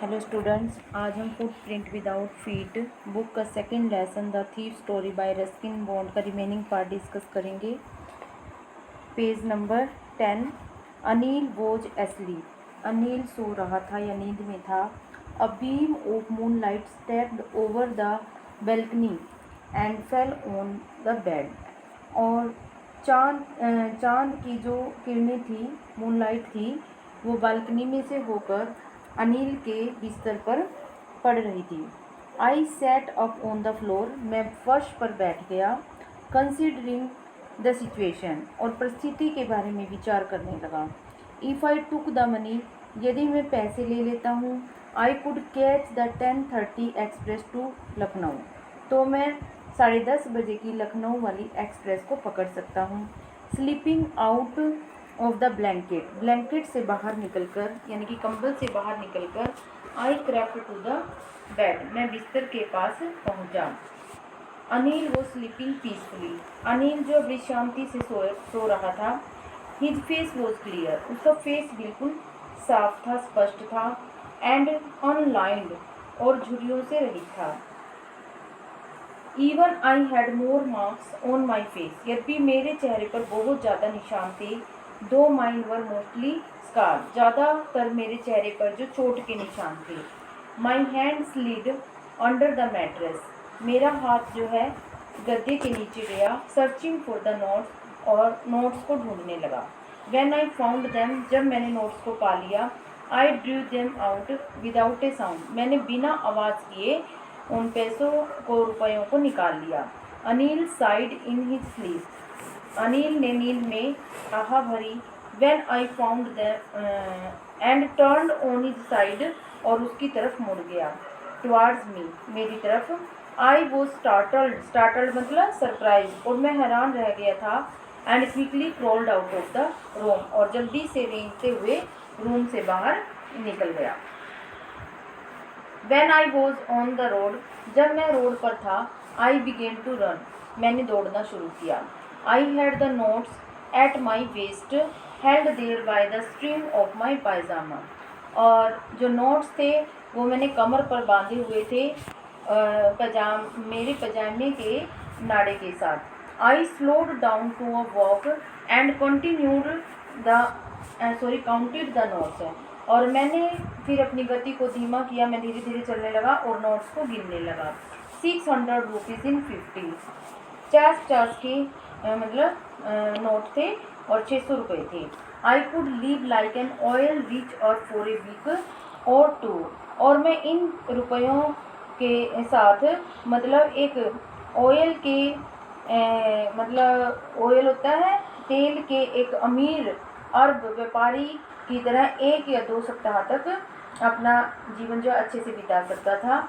Hello students, आज हम footprint without feet book का second lesson the thief story by Ruskin Bond का रिमेनिंग पार्ट डिस्कस करेंगे। Page number 10। Anil was asleep. Anil सो रहा था या नींद में था। A beam of moonlight stepped over the balcony and fell on the bed. और चांद की जो किरणें थी, मूनलाइट थी, वो बालकनी में से होकर अनिल के बिस्तर पर पड़ रही थी। I sat up on the floor. मैं फर्श पर बैठ गया। Considering the situation. और परिस्थिति के बारे में विचार करने लगा। If I took the money. यदि मैं पैसे ले लेता हूँ। I could catch the 10:30 express to Lucknow. तो मैं 10:30 बजे की लखनऊ वाली एक्सप्रेस को पकड़ सकता हूँ। Sleeping out of the blanket. Blanket से बाहर निकलकर, यानी कि कंबल से बाहर निकलकर, आई क्रेप्ट टू द बेड। मैं बिस्तर के पास पहुंचा। अनिल वो स्लीपिंग पीसफुली। अनिल जो बड़ी शांति से सो रहा था। His face was clear. उसका फेस बिल्कुल साफ था, स्पष्ट था। एंड अनलाइंड, और झुर्रियों से रहित था। Even I had more marks on my face. यद्यपि मेरे चेहरे पर बहुत ज़्यादा निशान थे। दो माइन वर मोस्टली स्कार। ज़्यादातर मेरे चेहरे पर जो चोट के निशान थे। My hand slid under the mattress. मेरा हाथ जो है गद्दे के नीचे गया। सर्चिंग फॉर द नोट्स, और नोट्स को ढूंढने लगा। When I found them. जब मैंने नोट्स को पा लिया। I drew them out without A sound. मैंने बिना आवाज़ किए उन पैसों को, रुपयों को निकाल लिया। Anil side in his sleep. Anil ने नींद में आहा भरी। When I found the end turn on his side, और उसकी तरफ मुड़ गया। टुवार्ड्स मी, मेरी तरफ। आई वो स्टार्टल्ड। स्टार्टल्ड मतलब सरप्राइज, और मैं हैरान रह गया था। And quickly crawled out of the room, और जल्दी से रेंगते हुए रूम से बाहर निकल गया। When I was on the road, जब मैं रोड पर था। I began to run, मैंने दौड़ना शुरू किया। I had the notes at my waist, held there by the string of my pajama, और जो नोट्स थे वो मैंने कमर पर बांधे हुए थे मेरे पजामे के नाड़े के साथ। I slowed down to a walk and continued the counted the notes, और मैंने फिर अपनी गति को धीमा किया। मैं धीरे धीरे चलने लगा और नोट्स को गिनने लगा। 600 रुपीज़ इन 50। 50 के नोट थे और 600 रुपये थे। I could leave like an oil rich और फॉर ए वीक और टू, और मैं इन रुपयों के साथ एक ऑयल के ऑयल होता है तेल के, एक अमीर अरब व्यापारी की तरह 1 या 2 सप्ताह तक अपना जीवन जो अच्छे से बिता सकता था।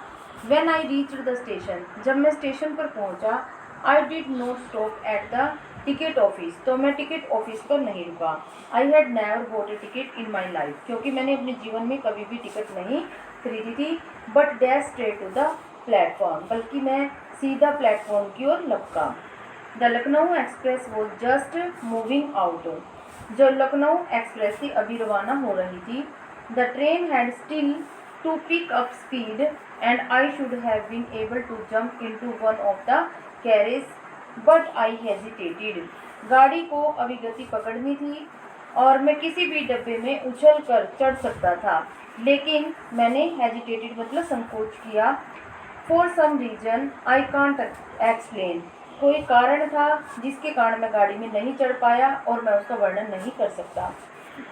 When I reached the station, जब मैं स्टेशन पर पहुंचा। I did not stop at the ticket office, तो मैं टिकट ऑफिस पर नहीं रुका। I had never bought a ticket in my life, क्योंकि मैंने अपने जीवन में कभी भी टिकट नहीं खरीदी थी। But dashed straight to the platform, बल्कि मैं सीधा प्लेटफॉर्म की ओर लपका। The Lucknow Express was just moving out, जो लखनऊ एक्सप्रेस थी अभी रवाना हो रही थी। The train had still to pick up speed and I should have been able to jump into one of the carriage, but I hesitated. गाड़ी को अभी गति पकड़नी थी और मैं किसी भी डब्बे में उछल कर चढ़ सकता था, लेकिन मैंने हेजिटेटेड मतलब संकोच किया। For some reason I can't explain, कोई कारण था जिसके कारण मैं गाड़ी में नहीं चढ़ पाया और मैं उसका वर्णन नहीं कर सकता।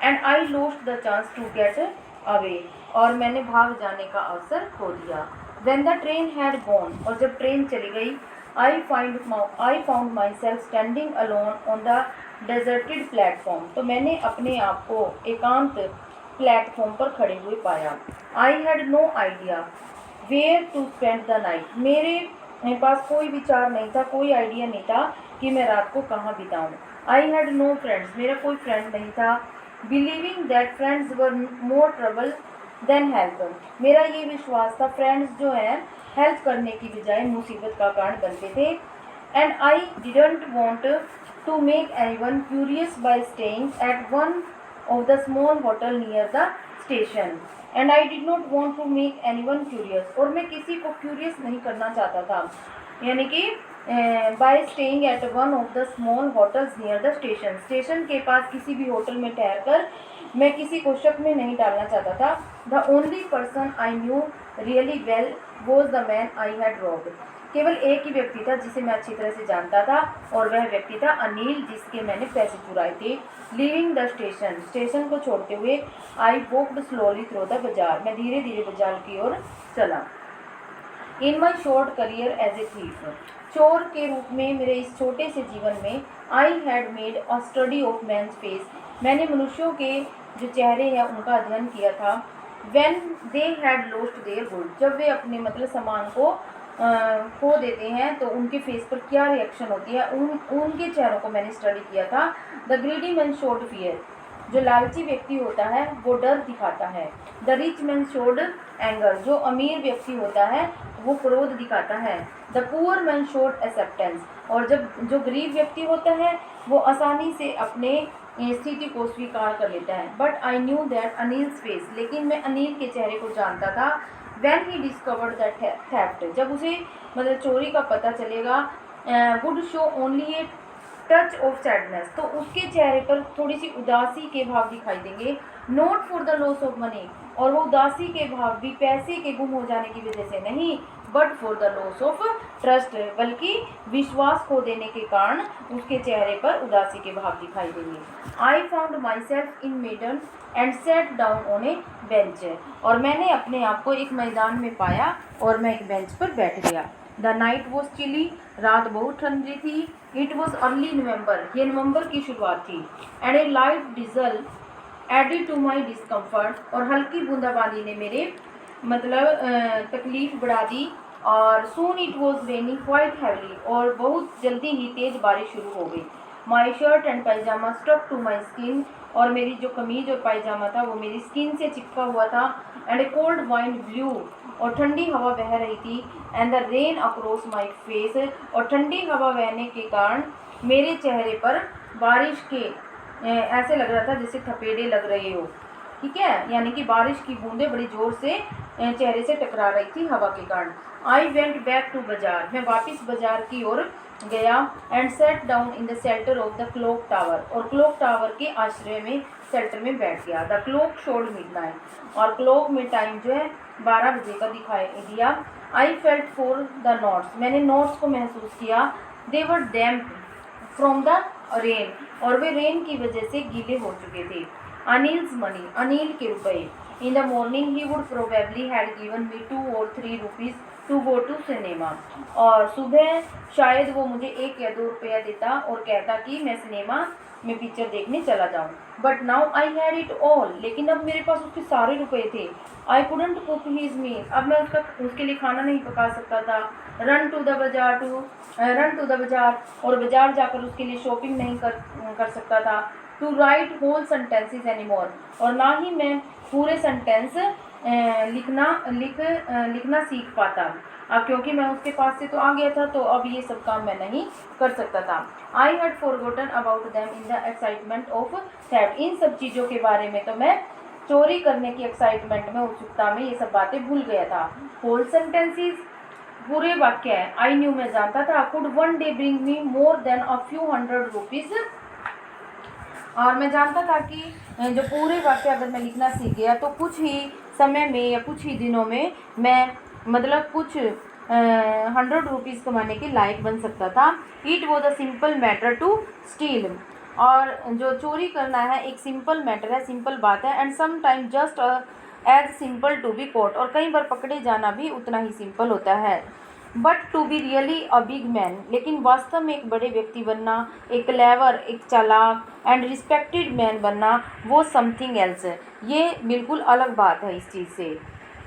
And I lost the chance to get away, और मैंने भाग जाने का अवसर खो दिया। When the train had gone, और जब ट्रेन चली गई। I found myself standing alone on the deserted platform, तो मैंने अपने आप को एकांत प्लेटफॉर्म पर खड़े हुए पाया। I had no idea where to spend the night, मेरे पास कोई विचार नहीं था, कोई आइडिया नहीं था कि मैं रात को कहाँ बिताऊँ। आई हैड नो फ्रेंड्स, मेरा कोई फ्रेंड नहीं था। Believing that friends were more trouble than help, मेरा ये विश्वास था फ्रेंड्स जो हैं हेल्प करने की बजाय मुसीबत का कारण बनते थे। And I didn't want to make anyone curious by staying at one of the small hotel near the station and I did not want to make anyone curious, और मैं किसी को क्यूरियस नहीं करना चाहता था, यानी कि bye staying at one of the small hotels near the station, station के पास किसी भी होटल में ठहर कर मैं किसी को शक में नहीं डालना चाहता था। The only person I knew really well was the man I had robbed, केवल एक ही व्यक्ति था जिसे मैं अच्छी तरह से जानता था, और वह व्यक्ति था अनिल, जिसके मैंने पैसे चुराए थे। लीविंग द स्टेशन, स्टेशन को छोड़ते हुए I walked slowly through the bazaar, मैं धीरे धीरे बाजार की ओर चला। In my short career as a thief, चोर के रूप में मेरे इस छोटे से जीवन में I had made a study of man's face, मैंने मनुष्यों के जो चेहरे हैं उनका अध्ययन किया था। When they had lost their good, जब वे अपने मतलब सामान को खो देते हैं तो उनके फेस पर क्या रिएक्शन होती है, उनके चेहरों को मैंने स्टडी किया था। The greedy man showed fear, जो लालची व्यक्ति होता है वो डर दिखाता है। The rich man showed anger, जो अमीर व्यक्ति होता है वो क्रोध दिखाता है। The poor man showed acceptance, और जब जो गरीब व्यक्ति होता है वो आसानी से अपने स्थिति को स्वीकार कर लेता है। But I knew that Anil's face, लेकिन मैं अनिल के चेहरे को जानता था। When he discovered that theft, जब उसे मतलब चोरी का पता चलेगा, would show only a touch of sadness, तो उसके चेहरे पर थोड़ी सी उदासी के भाव दिखाई देंगे। Not for the loss of money, और वो उदासी के भाव भी पैसे के गुम हो जाने की वजह से नहीं, but for the loss of trust, बल्कि विश्वास खो देने के कारण उसके चेहरे पर उदासी के भाव दिखाई देंगे। I found myself in maidan and sat down on a bench, और मैंने अपने आप को एक मैदान में पाया और मैं एक बेंच पर बैठ गया। द नाइट वॉज चिली, रात बहुत ठंडी थी। इट वॉज अर्ली नवंबर, ये नवंबर की शुरुआत थी। And a light drizzle added to my discomfort, और हल्की बूंदाबांदी ने मेरे मतलब तकलीफ बढ़ा दी। और soon it was raining quite heavily, और बहुत जल्दी ही तेज बारिश शुरू हो गई। My shirt and pyjama stuck to my skin, और मेरी जो कमीज और पायजामा था वो मेरी स्किन से चिपका हुआ था। And A cold wind blue, और ठंडी हवा बह रही थी। And the rain across my face, और ठंडी हवा बहने के कारण मेरे चेहरे पर बारिश के ऐसे लग रहा था जैसे थपेड़े लग रहे हो, ठीक है, यानी कि बारिश की बूंदें बड़ी जोर से चेहरे से टकरा रही थी हवा के कारण। आई वेंट बैक टू बाजार, मैं वापस बाजार की ओर गया। And sat down in the shelter of the clock tower, और क्लॉक टावर के आश्रय में शेल्टर में बैठ गया। द क्लॉक शोड मिडनाइट, और क्लॉक में टाइम जो है 12 बजे का दिखाई दिया। I felt for the notes, मैंने नोट्स को महसूस किया। दे वर डैम्प फ्रॉम द रेन, और वे रेन की वजह से गीले हो चुके थे। अनिल्स मनी, अनिल के रुपए। In the morning he would probably have given me 2 or 3 rupees to go to cinema, और सुबह शायद वो मुझे 1 या 2 रुपया देता और कहता कि मैं सिनेमा में पिक्चर देखने चला जाऊँ। But now I had it all, लेकिन अब मेरे पास उसके सारे रुपए थे। I couldn't cook his meal, अब मैं उसके लिए खाना नहीं पका सकता था। रन टू द बाजार, और बाजार जाकर उसके लिए शॉपिंग नहीं कर सकता था। To write whole sentences anymore, और ना ही मैं पूरे सेंटेंस लिखना सीख पाता। अब क्योंकि मैं उसके पास से तो आ गया था, तो अब ये सब काम मैं नहीं कर सकता था। I had forgotten about them in the excitement of theft, इन सब चीज़ों के बारे में तो मैं चोरी करने की एक्साइटमेंट में, उत्सुकता में ये सब बातें भूल गया था। होल सेंटेंसेस, पूरे वाक्य है। आई न्यू, मैं जानता था। Could one day bring me more than a few hundred rupees, और मैं जानता था कि जो पूरे वाक्य अगर मैं लिखना सीख गया तो कुछ ही समय में या कुछ ही दिनों में मैं मतलब कुछ 100 रुपीज़ कमाने के लायक बन सकता था। It was a simple matter to steal, और जो चोरी करना है एक सिंपल मैटर है, सिंपल बात है। And sometime just as simple to be caught, और कई बार पकड़े जाना भी उतना ही सिंपल होता है। But to be really a big man, लेकिन वास्तव में एक बड़े व्यक्ति बनना, एक क्लेवर, एक चालाक एंड रिस्पेक्टेड मैन बनना, वो समथिंग एल्स है, ये बिल्कुल अलग बात है इस चीज़ से।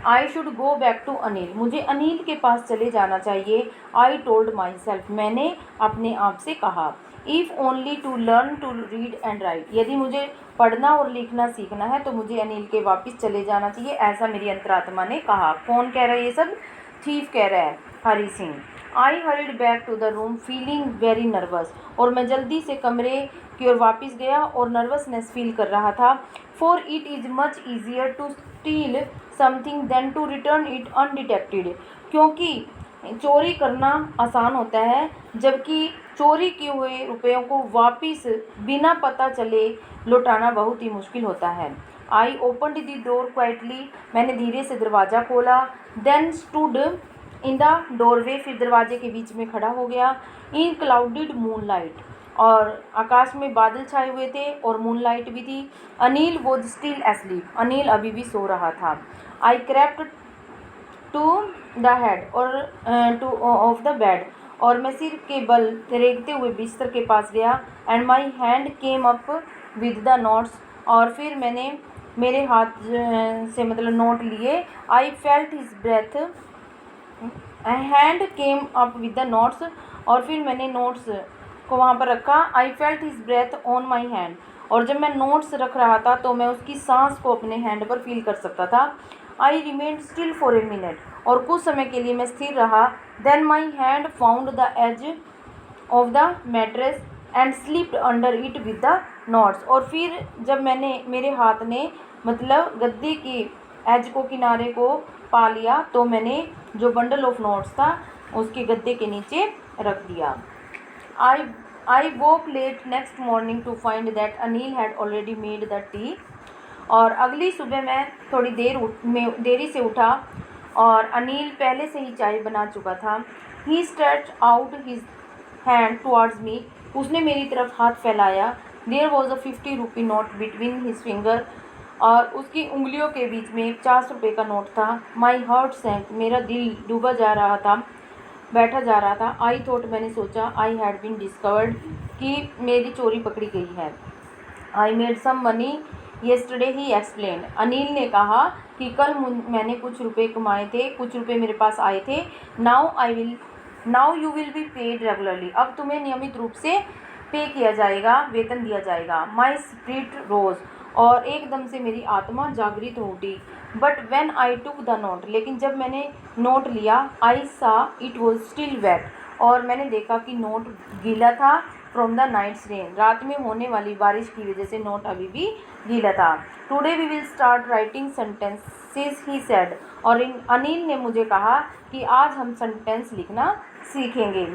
I should go back to Anil, मुझे अनिल के पास चले जाना चाहिए। आई टोल्ड माई सेल्फ, मैंने अपने आप से कहा। If only to learn to read and write, यदि मुझे पढ़ना और लिखना सीखना है तो मुझे अनिल के वापस चले जाना चाहिए, ऐसा मेरी अंतरात्मा ने कहा। कौन कह रहा है ये सब? थीफ कह रहा है Hari Singh. I hurried back to the room feeling very nervous, और मैं जल्दी से कमरे की ओर वापस गया और नर्वसनेस फील कर रहा था। For it is much easier to steal something than to return it undetected, क्योंकि चोरी करना आसान होता है जबकि चोरी किए हुए रुपयों को वापस बिना पता चले लौटाना बहुत ही मुश्किल होता है। I opened the door quietly, मैंने धीरे से दरवाज़ा खोला। Then stood in the doorway, फिर दरवाजे के बीच में खड़ा हो गया। इन क्लाउडेड मूनलाइट, और आकाश में बादल छाए हुए थे और मूनलाइट भी थी। Anil was still asleep, Anil अभी भी सो रहा था। आई क्रेप्ट टू द हेड और टू ऑफ द बेड, और मैं सिर के बल रेंगते हुए बिस्तर के पास गया। And my hand came up with the notes, और फिर मैंने मेरे हाथ से मतलब नोट लिए। I felt his breath, hand came up with the notes, और फिर मैंने नोट्स को वहाँ पर रखा। I felt his breath on my hand, और जब मैं नोट्स रख रहा था तो मैं उसकी सांस को अपने हैंड पर फील कर सकता था। I remained still for a minute, और कुछ समय के लिए मैं स्थिर रहा। Then my hand found the edge of the mattress and slipped under it with the notes, और फिर जब मेरे हाथ ने मतलब गद्दे की एज को, किनारे को पा लिया, तो मैंने जो बंडल ऑफ नोट्स था उसके गद्दे के नीचे रख दिया। I woke late next morning to find that Anil had already made the tea, और अगली सुबह मैं थोड़ी देरी से उठा और अनिल पहले से ही चाय बना चुका था। He stretch out his hand towards me, उसने मेरी तरफ हाथ फैलाया। There was a 50 rupee note between his finger, और उसकी उंगलियों के बीच में 50 रुपये का नोट था। माई हार्ट सैंक, मेरा दिल डूबा जा रहा था, बैठा जा रहा था। आई थॉट, मैंने सोचा, आई हैड बीन डिस्कवर्ड, कि मेरी चोरी पकड़ी गई है। I made some money yesterday, he explain, Anil ने कहा कि कल मैंने कुछ रुपए कमाए थे, कुछ रुपए मेरे पास आए थे। Now you will be paid regularly, अब तुम्हें नियमित रूप से पे किया जाएगा, वेतन दिया जाएगा। माई स्पिरिट रोज, और एकदम से मेरी आत्मा जागृत हो उठी। But when I took the note, लेकिन जब मैंने नोट लिया, आई सा इट वॉज स्टिल वेट, और मैंने देखा कि नोट गीला था। फ्रॉम द नाइट्स रेन, रात में होने वाली बारिश की वजह से नोट अभी भी गीला था। Today we will start writing sentences, he said, और अनिल ने मुझे कहा कि आज हम सेंटेंस लिखना सीखेंगे,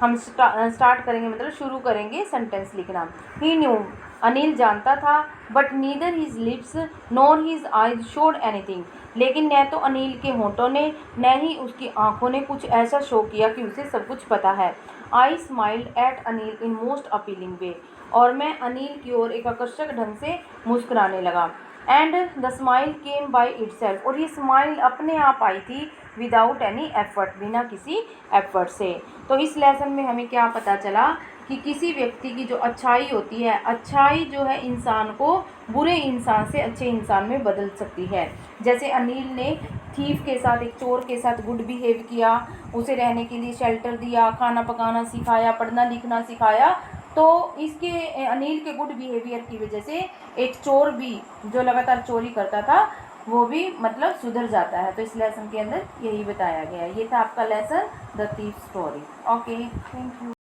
हम स्टार्ट करेंगे मतलब शुरू करेंगे सेंटेंस लिखना। ही न्यू, अनिल जानता था, but neither his lips nor his eyes showed anything, लेकिन न तो अनिल के होंठों ने न ही उसकी आंखों ने कुछ ऐसा शो किया कि उसे सब कुछ पता है। I smiled at Anil in most appealing way, और मैं अनिल की ओर एक आकर्षक ढंग से मुस्कुराने लगा। And the smile came by itself, और ये स्माइल अपने आप आई थी, विदाउट एनी एफर्ट, बिना किसी एफर्ट से। तो इस लेसन में हमें क्या पता चला कि किसी व्यक्ति की जो अच्छाई होती है, अच्छाई जो है इंसान को बुरे इंसान से अच्छे इंसान में बदल सकती है। जैसे अनिल ने थीफ के साथ, एक चोर के साथ गुड बिहेव किया, उसे रहने के लिए शेल्टर दिया, खाना पकाना सिखाया, पढ़ना लिखना सिखाया, तो इसके अनिल के गुड बिहेवियर की वजह से एक चोर भी जो लगातार चोरी करता था वो भी मतलब सुधर जाता है। तो इस लेसन के अंदर यही बताया गया है। ये था आपका lesson the thief story. Okay, thank you.